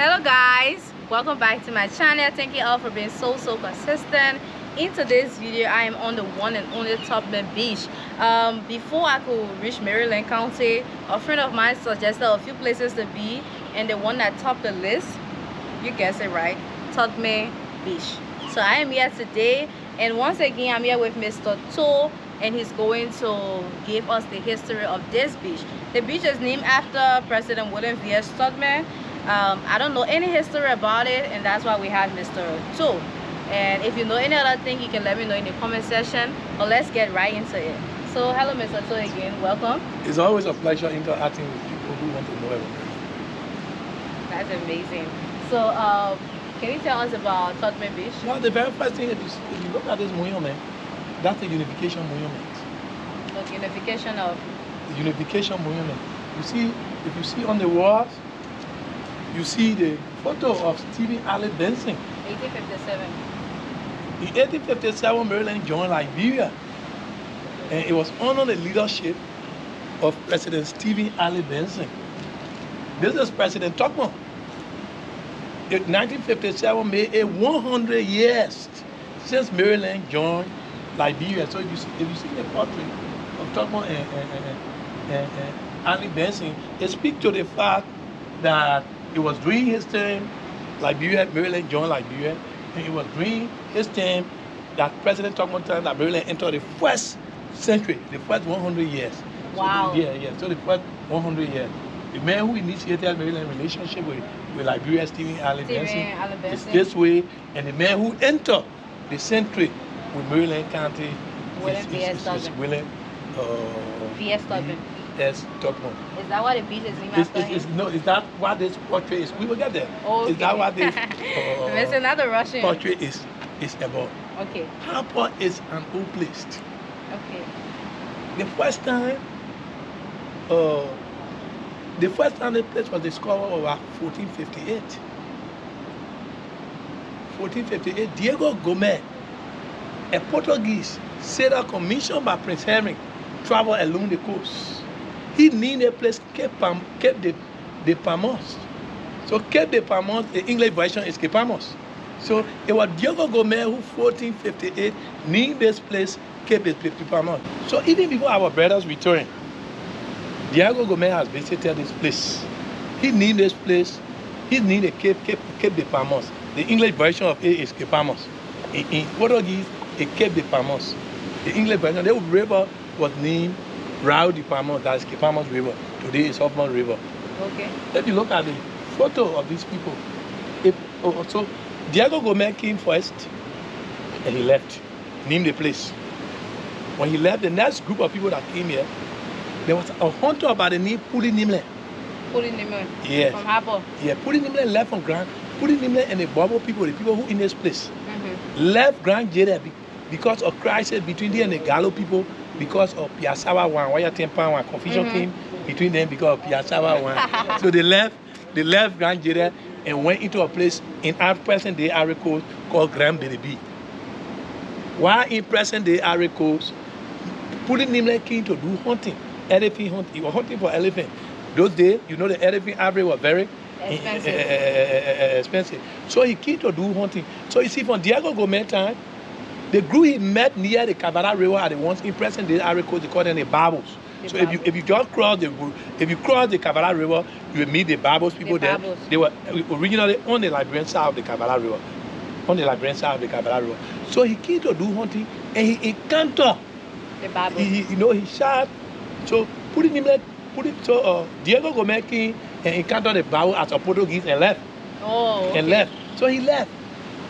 Hello guys, welcome back to my channel. Thank you all for being so consistent. In today's video, I am on the one and only Tubman Beach. Before I could reach Maryland County, a friend of mine suggested a few places to be, and the one that topped the list, you guessed it right, Tubman Beach. So I am here today, and once again I'm here with Mr. To, and he's going to give us the history of this beach. The beach is named after President William V.S. Tubman. I don't know any history about it, and that's why we have Mr. To. And if you know any other thing, you can let me know in the comment section, or let's get right into it. So hello Mr. To again, welcome. It's always a pleasure interacting with people who want to know everything. That's amazing. So can you tell us about Tubman Beach? Well, the very first thing, if you look at this monument, that's the Unification Monument. The unification of? The Unification Monument. You see, if you see on the walls, you see the photo of Stephen Ali Benson. 1857. In 1857, Maryland joined Liberia, and it was under the leadership of President Stephen Ali Benson. This is President Tubman. In 1957 made it 100 years since Maryland joined Liberia. So if you see the portrait of Tubman and Ali Benson, it speaks to the fact that it was during his term Maryland joined Liberia, and it was during his term that President Tubman said that Maryland entered the first century, the first 100 years. Wow. So so the first 100 years. The man who initiated Maryland relationship with Liberia, Stephen Ali Benson, is this way, and the man who entered the century with Maryland County William V.S. Tubman. William V.S. Tubman. V.S. Tubman. Is that what the beach is named after him? No, is that what this portrait is? We will get there. Oh, okay. Is that what this Mr. Not the Russian. portrait is about? Okay. Harper is an old place. Okay. The first time the place was discovered was 1458. 1458, Diego Gomez, a Portuguese sailor commissioned by Prince Henry, traveled along the coast. He named a place Cape de Palmas. So Cape de Palmas, the English version is Cape Palmas. So it was Diego Gomez who 1458 named this place Cape de Palmas. So even before our brothers returned, Diego Gomez has visited this place. He named this place, he named a Cape de Palmas. The English version of it is Cape Palmas. In Portuguese, a Cape de Palmas. The English version, the river was named Rio de Palmas, that's Cape Palmas River. Today is Hoffman River. Okay. If you look at the photo of these people, so Diego Gomez came first and he left, named the place. When he left, the next group of people that came here, there was a hunter by the name Puli Nimle. Puli Nimle? Yes. From Harper? Yeah, Puli Nimle left from Grand. Puli Nimle and the Bobo people, the people who in this place, left Grand Jada because of crisis between them and the Gallo people, because of Piasawa One, Waya Tempa One, confusion came between them because of Piasawa One. So they left Grand Jada and went into a place in our present day Ivory Coast called Grand Berebi. While in present day Ivory Coast, Puli Nimle came to do hunting, elephant hunting. He was hunting for elephant. Those days, you know, the elephant ivory was very expensive. So he came to do hunting. So you see, from Diego Gomez time, the group he met near the Cabara River at the once in present day Ivory Coast, they call them the Babos. So if you just cross the Cabara River, you will meet the Babos people there. They were originally on the Liberian side of the Cabara River. On the Liberian side of the Cabara River. So he came to do hunting and he encountered the Babos. He shot. So Diego Gomez came and encountered the Babos as a Portuguese and left. Oh, okay. And left. So he left.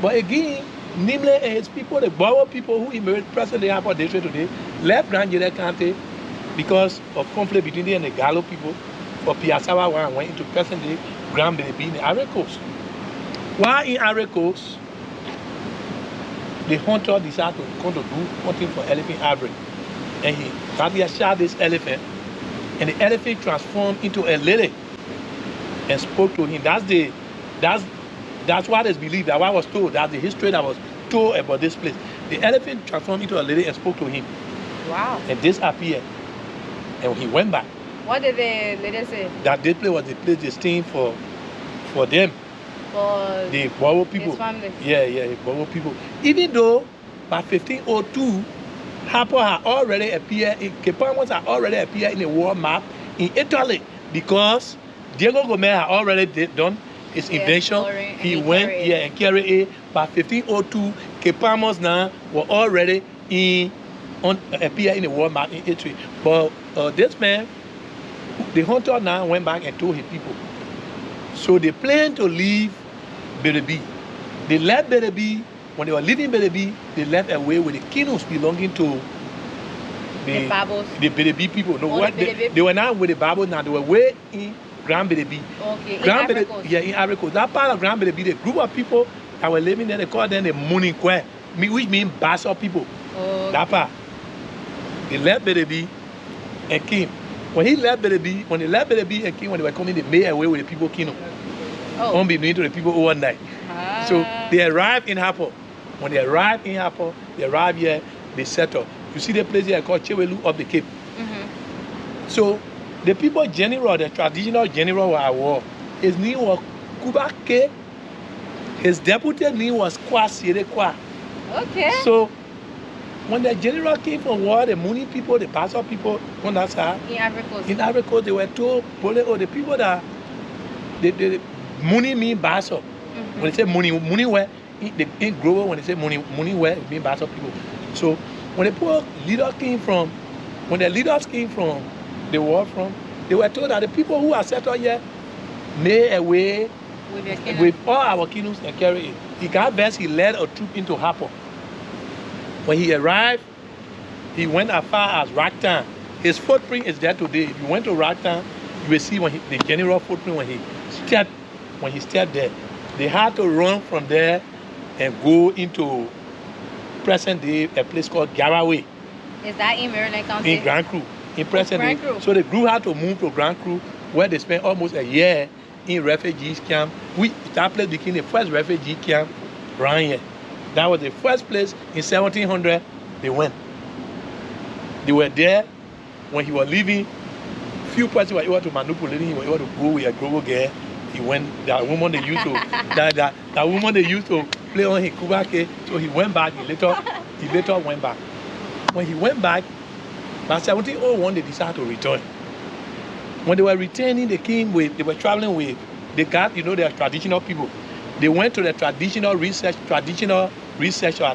But again, Nimle and his people, the Boer people who emerged present day Harper District today, left Grand Jada County because of conflict between them and the Gallo people for Piasawa One and went into present day Grand Berebi in the Ivory Coast. While in Ivory Coast, the hunter decided to come to do hunting for elephant ivory. And he shot this elephant, and the elephant transformed into a lady and spoke to him. That's what is believed, that what was told, that's the history that was told about this place. The elephant transformed into a lady and spoke to him. Wow. And disappeared. And he went back. What did the lady say? That this place was the place destined for them. For The Bobo people. his family. Yeah, the Bobo people. Even though by 1502, Harper had already appeared, Cape Palmas had already appeared in the world map in Italy because Diego Gomez had already done his invention. He went and carried it. By 1502, Cape Palmas now were already appear in the world map in Italy. But this man, the hunter now went back and told his people. So they planned to leave Berebe. They left Berebe. When they were leaving Berebe, they left away with the canoes belonging to the Berebe people. No, they were not with the Babos now. They were way in Grand Berebe. Okay, Grand in Ivory Coast. Yeah, in Ivory Coast. That part of Grand Berebe, the group of people that were living there, they called them the Muninkwe, which means Bassa people. Oh. That part. They left Berebe and came. When they left Berebe and came, when they were coming, they made away with the people canoe. Oh. Unbeknown to the people overnight. Ah. So they arrived in Harper. When they arrived in Harper, they arrived here, they settled. You see the place here called Chewelu up the Cape. Mm-hmm. So the people general, the traditional general were at war. His name was Kubake. His deputy name was Kwa Sire Kwa. Okay. So when the general came from war, the Muni people, the Bassa people, on that side, in Ivory Coast, they were told, the people that the Muni mean Bassa. Mm-hmm. When they say Muni were in Grover, when they say Muni were, it mean Bassa people. So when the poor leaders came from, the war from, they were told that the people who are settled here made away with all our canoes and carry it. He got best, he led a troop into Harper. When he arrived, he went as far as Ractan. His footprint is there today. If you went to Ractan, you will see the general footprint when he stepped there. They had to run from there and go into present day a place called Garaway. Is that in Maryland County? In Grand Cru. In present day. Cru. So the group had to move to Grand Cru, where they spent almost a year in refugees camp. That place became the first refugee camp around here. That was the first place in 1700 they went. They were there when he was leaving. Few persons were able to manipulate him. He was able to go with a global girl. He went. That woman they used to that woman they used to play on his kubake. So he went back. He later went back. When he went back, by 1701 they decided to return. When they were returning, they were traveling with. They got they are traditional people. They went to the traditional research, or I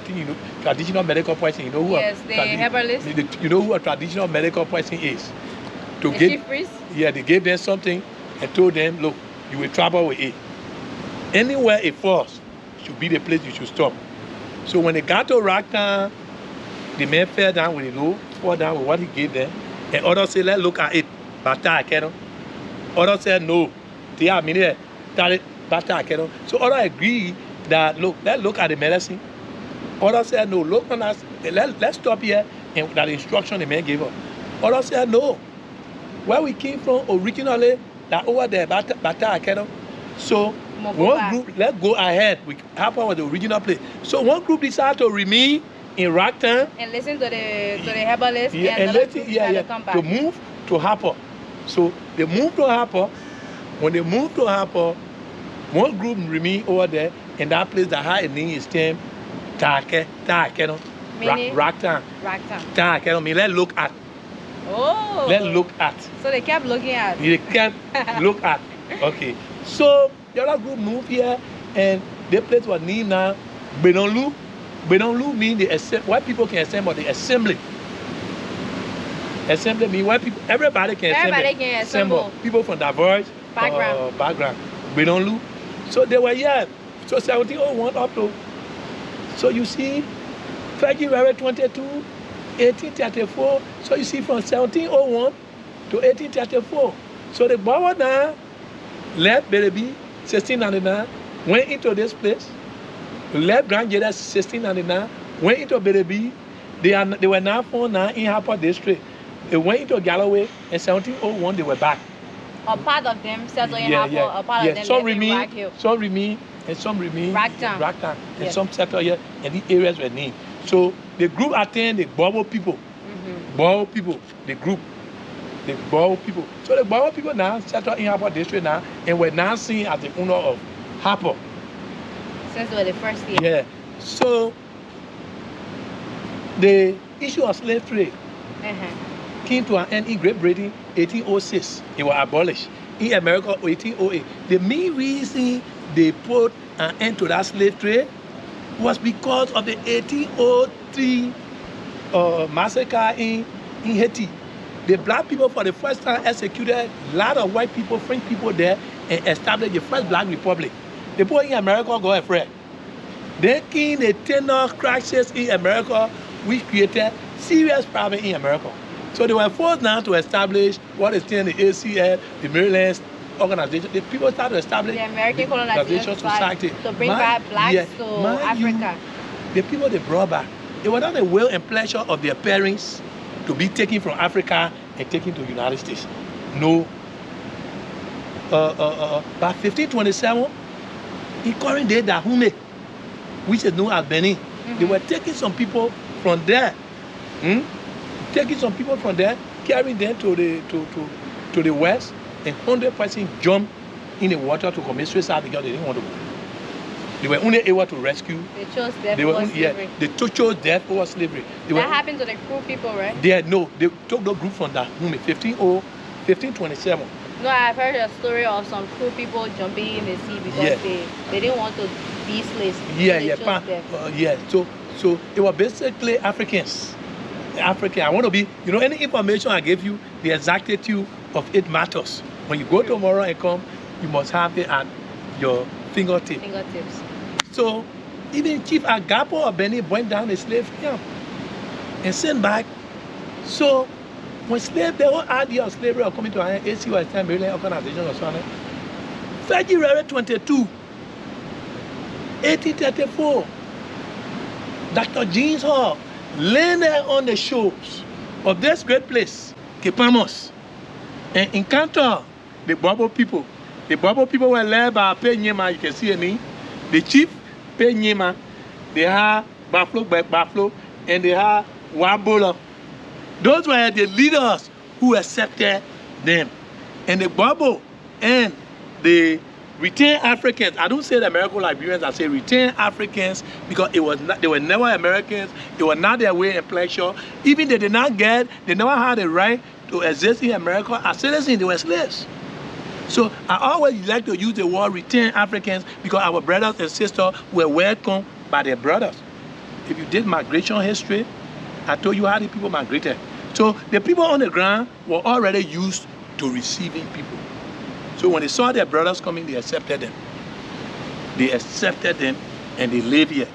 think traditional medical person. You know who? Yes, the herbalist. You know who a traditional medical person is? Chief priest? Yeah, they gave them something and told them, look, you will travel with it. Anywhere it falls should be the place you should stop. So when they got to Ractan, the man fell down with the load, fall down with what he gave them, and others said, let's look at it. Others said, no. So others agreed that, look, let's look at the medicine. Others said, no, look on us, let's stop here, and that instruction the man gave us. Others said, no. Where we came from originally, that over there, Bata. So one group, let's go ahead. Harper was the original place. So one group decided to remain in Ractan and listen to the herbalist, yeah, and another group decided to come back. To move to Harper. So they moved to Harper. When they moved to Harper, one group remained over there, and that place that had a name is named Ractan. Ractan. Mean let's look at. Oh. Let's look at. So they kept looking at. They kept look at. Okay. So the other group moved here, and the place was named now Benonlu. Benonlu means where people can assemble, the assembly. Assembly means where everybody can assemble. People from diverse background. Benonlu. So they were here. So 1701 up to. So you see, February 22, 1834. So you see from 1701 to 1834. So the Bawa now left Berebe 1699, went into this place, left Grand Jeddah 1699, went into Berebe. They were now found now in Harper District. They went into Galloway, and 1701 they were back. A part of them settled in Harper, a part of them some lived in Rock Hill. Some remain, and some remain Ractan. And some settled here, and the areas were named. So the group attend the Bobo people. Bobo people, the group. The Bobo people. So the Bobo people now settled in Harper District now, and were now seen as the owner of Harper. Since they were the first year. Yeah. So the issue of slave trade came to an end in Great Britain 1806. It was abolished. In America 1808. The main reason they put an end to that slave trade was because of the 1803 massacre in Haiti. The black people for the first time executed a lot of white people, French people there, and established the first black republic. The people in America got afraid. Then came the tenor crisis in America, which created serious problems in America. So they were forced now to establish what is still the ACL, the Maryland organization. The people started to establish the American Colonization Society to bring back blacks to Africa. The people they brought back, it was not the will and pleasure of their parents to be taken from Africa and taken to the United States. No. By 1527, in current day Dahomey, which is known as Benin, they were taking some people from there. Taking some people from there, carrying them to the west, and 100% jumped in the water to commit suicide because they didn't want to go. They were only able to rescue. They chose death over slavery. They chose death over slavery. That happened to the Crew people, right? They took the group from that 1527. No, I've heard a story of some Crew people jumping in the sea because they didn't want to be slaves. So it was basically Africans. African. I want to be, any information I give you, the exactitude of it matters. When you go tomorrow and come, you must have it at your fingertips. So even Chief Agapo of Benin went down a slave camp and sent back. So when the whole idea of slavery are coming to an end, AC was time Maryland organization or something. February 22, 1834, Dr. James Hall landed on the shores of this great place, Cape Amos, and encountered the Bobo people. The Bobo people were led by Pe Nyema, you can see me. The chief, Pe Nyema, they had Buffalo, and they had Wabula. Those were the leaders who accepted them. And the Bobo and the retained Africans, I don't say the American Liberians, I say retained Africans because they were never Americans, they were not their way and pleasure. Even they never had the right to exist in America as citizens, they were slaves. So I always like to use the word retained Africans because our brothers and sisters were welcomed by their brothers. If you did migration history, I told you how the people migrated. So the people on the ground were already used to receiving people. So when they saw their brothers coming, they accepted them. They accepted them and they lived here.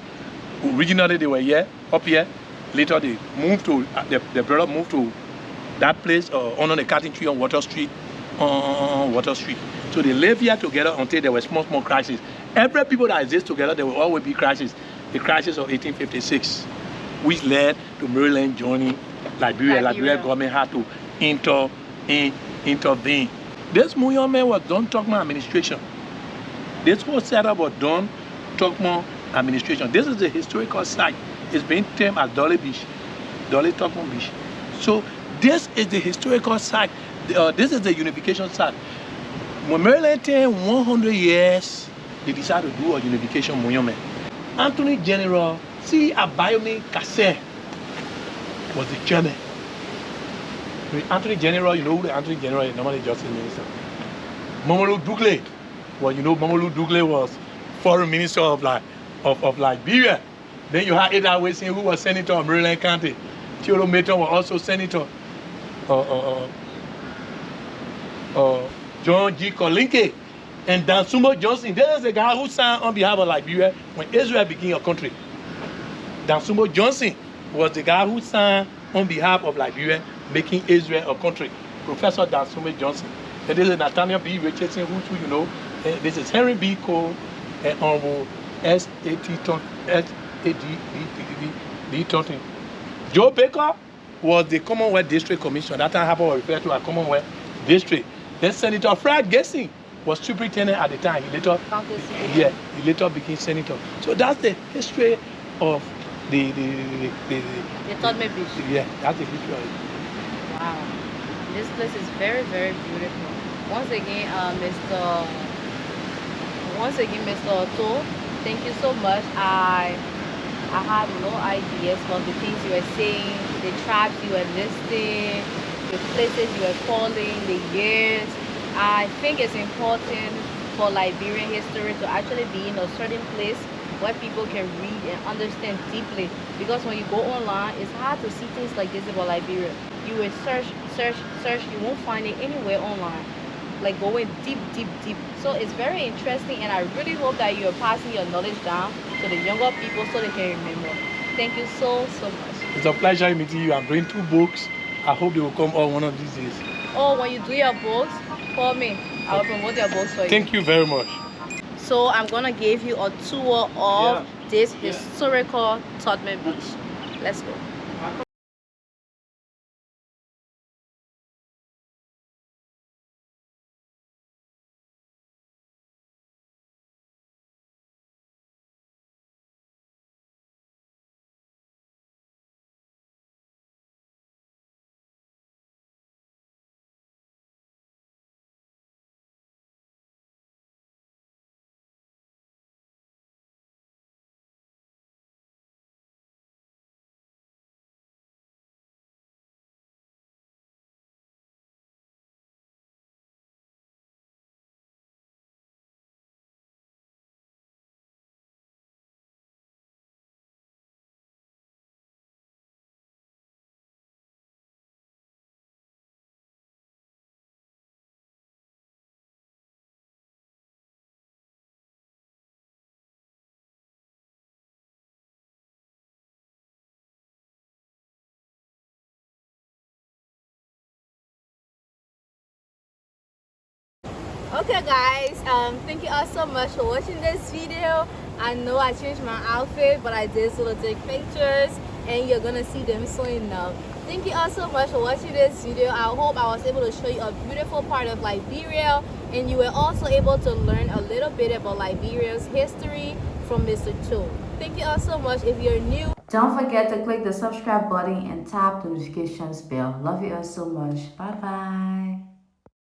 Originally they were here, up here. Later they moved to, the brother moved to that place under the cotton tree on Water Street. So they lived here together until there were small crises. Every people that exist together, there will always be crises. The crisis of 1856, which led to Maryland joining Liberia. Liberia government had to intervene. This movement was done Tokman administration. This whole setup was done Tokman administration. This is the historical site. It's been termed as Dolly Beach, Dolly Tokman Beach. So this is the historical site. This is the unification site. When Maryland turned 100 years, they decided to do a unification monument. Anthony General C. Abayomi Kase was the chairman. Anthony General, you know who the Anthony General is, normally Justice Minister. Momolu Dugle, well, you know Momolu Dugle was Foreign Minister of Liberia. Then you had Ada Wesin, who was Senator of Maryland County. Theodore Mayton was also Senator. John G. Kolinke and Dansumo Johnson. This is the guy who signed on behalf of Liberia when Israel became a country. Dansumo Johnson was the guy who signed on behalf of Liberia making Israel a country. Professor Dansumo Johnson. And this is Nathaniel B. Richardson, who you know. And this is Henry B. Cole and Honorable S.A.D. Taunton. Joe Baker was the Commonwealth District Commissioner. That time Harper was referred to as Commonwealth District. Then Senator Fred Gessing was superintendent at the time. He later became senator. So that's the history of the Tokman Beach. Yeah, that's the history of it. Wow. This place is very, very beautiful. Once again, Mr. Once again, Mr. Otto, thank you so much. I had no ideas about the things you were saying, the tribes you were listing, the places you were calling, the years. I think it's important for Liberian history to actually be in a certain place where people can read and understand deeply. Because when you go online, it's hard to see things like this about Liberia. You will search, search, search, you won't find it anywhere online. Like going deep, deep, deep. So it's very interesting, and I really hope that you're passing your knowledge down to the younger people so they can remember. Thank you so much. It's a pleasure meeting you. I'm doing 2 books. I hope they will come out one of these days. Oh, when you do your books, call me. I'll promote your books for you. Thank you very much. So I'm gonna give you a tour of this historical Todman Beach. Let's go. Okay guys, thank you all so much for watching this video. I know I changed my outfit, but I did sort of take pictures and you're gonna see them soon enough. Thank you all so much for watching this video. I hope I was able to show you a beautiful part of Liberia, and you were also able to learn a little bit about Liberia's history from Mr. Cho. Thank you all so much. If you're new, don't forget to click the subscribe button and tap the notifications bell. Love you all so much. Bye bye.